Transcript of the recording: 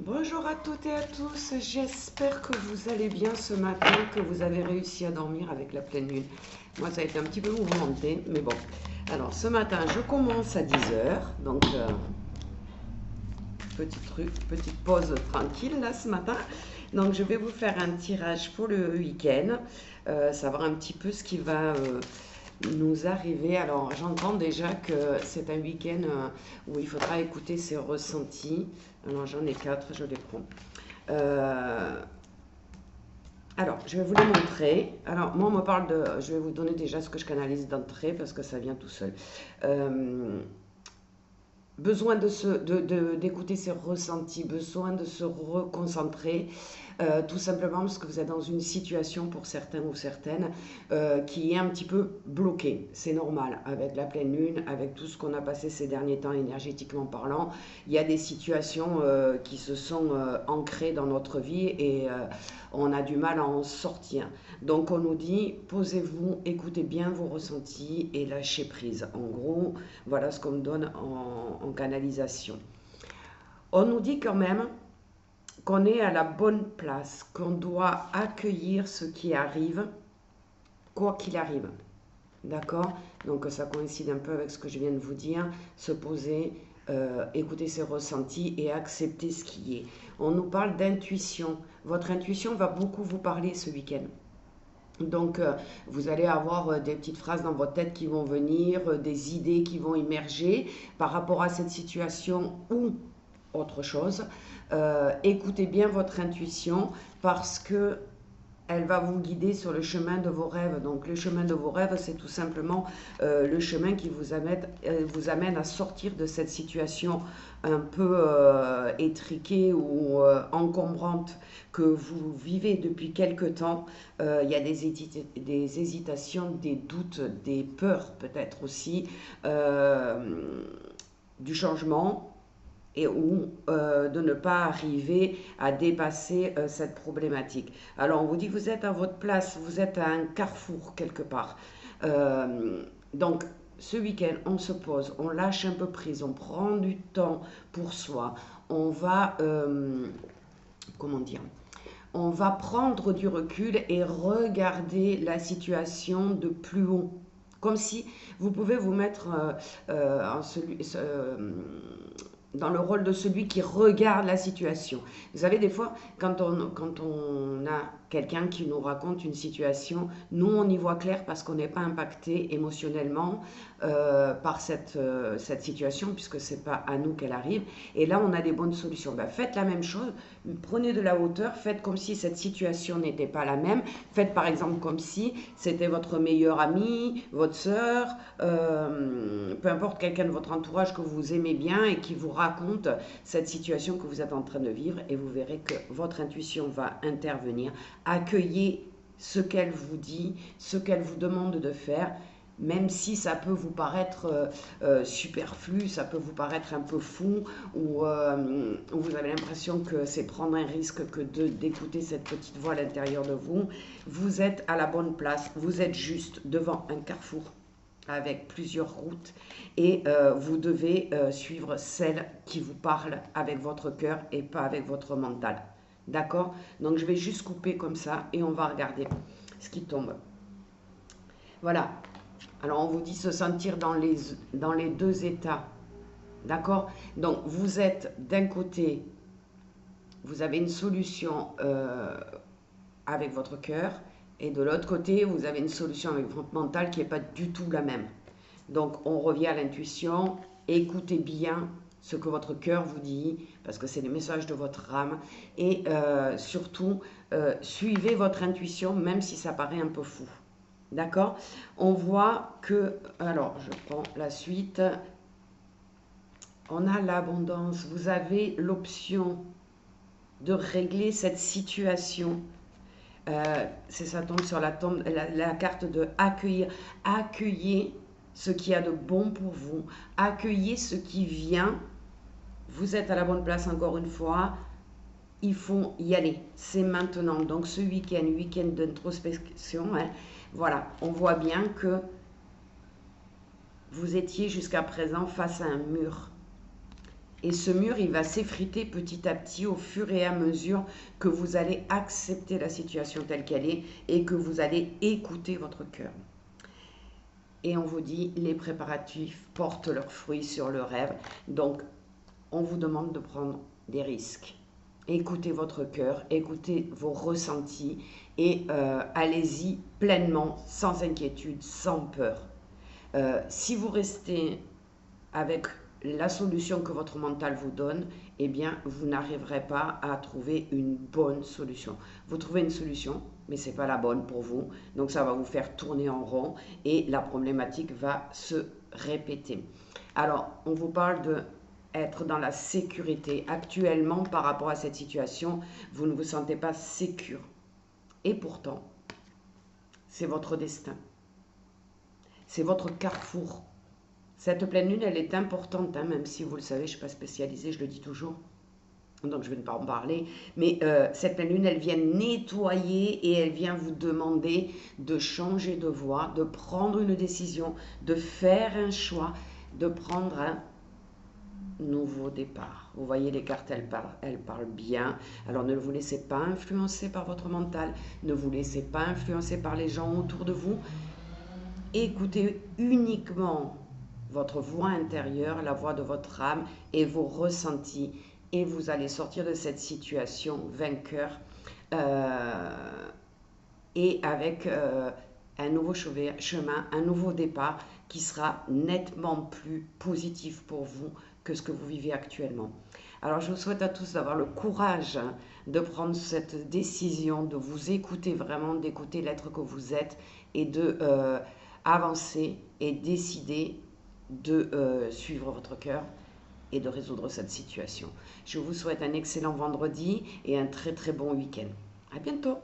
Bonjour à toutes et à tous, j'espère que vous allez bien ce matin, que vous avez réussi à dormir avec la pleine lune. Moi ça a été un petit peu mouvementé, mais bon. Alors ce matin je commence à 10 heures, donc petite pause tranquille là ce matin. Donc je vais vous faire un tirage pour le week-end, savoir un petit peu ce qui va nous arriver. Alors j'entends déjà que c'est un week-end où il faudra écouter ses ressentis. Alors j'en ai 4, je les prends. Alors, je vais vous les montrer. Alors, moi, on me parle de... Je vais vous donner déjà ce que je canalise d'entrée parce que ça vient tout seul. Besoin d'écouter ses ressentis, besoin de se reconcentrer, tout simplement parce que vous êtes dans une situation pour certains ou certaines qui est un petit peu bloquée. C'est normal, avec la pleine lune, avec tout ce qu'on a passé ces derniers temps énergétiquement parlant, il y a des situations qui se sont ancrées dans notre vie et on a du mal à en sortir. Donc on nous dit, posez-vous, écoutez bien vos ressentis et lâchez prise. En gros, voilà ce qu'on me donne en canalisation. On nous dit quand même qu'on est à la bonne place, qu'on doit accueillir ce qui arrive, quoi qu'il arrive. D'accord? Donc ça coïncide un peu avec ce que je viens de vous dire. Se poser, écouter ses ressentis et accepter ce qui est. On nous parle d'intuition. Votre intuition va beaucoup vous parler ce week-end. Donc, vous allez avoir des petites phrases dans votre tête qui vont venir, des idées qui vont émerger par rapport à cette situation ou autre chose. Écoutez bien votre intuition parce que elle va vous guider sur le chemin de vos rêves. Donc, le chemin de vos rêves, c'est tout simplement le chemin qui vous amène à sortir de cette situation un peu étriquée ou encombrante que vous vivez depuis quelque temps. Il y a des hésitations, des doutes, des peurs peut-être aussi, du changement et ou de ne pas arriver à dépasser cette problématique. Alors on vous dit que vous êtes à votre place, vous êtes à un carrefour quelque part. Donc ce week-end, on se pose, on lâche un peu prise, on prend du temps pour soi, on va, comment dire, on va prendre du recul et regarder la situation de plus haut. Comme si vous pouvez vous mettre dans le rôle de celui qui regarde la situation. Vous savez, des fois, quand on a quelqu'un qui nous raconte une situation, nous, on y voit clair parce qu'on n'est pas impacté émotionnellement par cette situation, puisque ce n'est pas à nous qu'elle arrive. Et là, on a des bonnes solutions. Ben, faites la même chose, prenez de la hauteur, faites comme si cette situation n'était pas la même. Faites par exemple comme si c'était votre meilleur ami, votre sœur, peu importe, quelqu'un de votre entourage que vous aimez bien et qui vous raconte cette situation que vous êtes en train de vivre, et vous verrez que votre intuition va intervenir. Accueillez ce qu'elle vous dit, ce qu'elle vous demande de faire, même si ça peut vous paraître superflu, ça peut vous paraître un peu fou, ou vous avez l'impression que c'est prendre un risque que d'écouter cette petite voix à l'intérieur de vous. Vous êtes à la bonne place, vous êtes juste devant un carrefour avec plusieurs routes et vous devez suivre celle qui vous parle avec votre cœur et pas avec votre mental. D'accord? Donc je vais juste couper comme ça et on va regarder ce qui tombe. Voilà. Alors on vous dit se sentir dans les deux états. D'accord? Donc vous êtes d'un côté, vous avez une solution avec votre cœur, et de l'autre côté, vous avez une solution avec votre mental qui n'est pas du tout la même. Donc, on revient à l'intuition. Écoutez bien ce que votre cœur vous dit, parce que c'est les messages de votre âme. Et surtout, suivez votre intuition, même si ça paraît un peu fou. D'accord? On voit que... Alors, je prends la suite. On a l'abondance. Vous avez l'option de régler cette situation. Ça tombe sur la carte de accueillir. Accueillez ce qu'il y a de bon pour vous. Accueillez ce qui vient. Vous êtes à la bonne place encore une fois. Il faut y aller. C'est maintenant. Donc ce week-end d'introspection, hein, voilà, on voit bien que vous étiez jusqu'à présent face à un mur. Et ce mur, il va s'effriter petit à petit au fur et à mesure que vous allez accepter la situation telle qu'elle est et que vous allez écouter votre cœur. Et on vous dit, les préparatifs portent leurs fruits sur le rêve. Donc, on vous demande de prendre des risques. Écoutez votre cœur, écoutez vos ressentis et allez-y pleinement, sans inquiétude, sans peur. Si vous restez avec la solution que votre mental vous donne, eh bien, vous n'arriverez pas à trouver une bonne solution. Vous trouvez une solution, mais ce n'est pas la bonne pour vous. Donc, ça va vous faire tourner en rond et la problématique va se répéter. Alors, on vous parle de être dans la sécurité. Actuellement, par rapport à cette situation, vous ne vous sentez pas sécure. Et pourtant, c'est votre destin. C'est votre carrefour. Cette pleine lune, elle est importante, hein, même si vous le savez, je ne suis pas spécialisée, je le dis toujours. Donc je ne vais pas en parler. Mais cette pleine lune, elle vient nettoyer et elle vient vous demander de changer de voie, de prendre une décision, de faire un choix, de prendre un nouveau départ. Vous voyez, les cartes, elles parlent bien. Alors ne vous laissez pas influencer par votre mental. Ne vous laissez pas influencer par les gens autour de vous. Écoutez uniquement votre voix intérieure, la voix de votre âme et vos ressentis. Et vous allez sortir de cette situation vainqueur et avec un nouveau chemin, un nouveau départ qui sera nettement plus positif pour vous que ce que vous vivez actuellement. Alors je vous souhaite à tous d'avoir le courage de prendre cette décision, de vous écouter vraiment, d'écouter l'être que vous êtes et de avancer et décider de suivre votre cœur et de résoudre cette situation. Je vous souhaite un excellent vendredi et un très très bon week-end. À bientôt!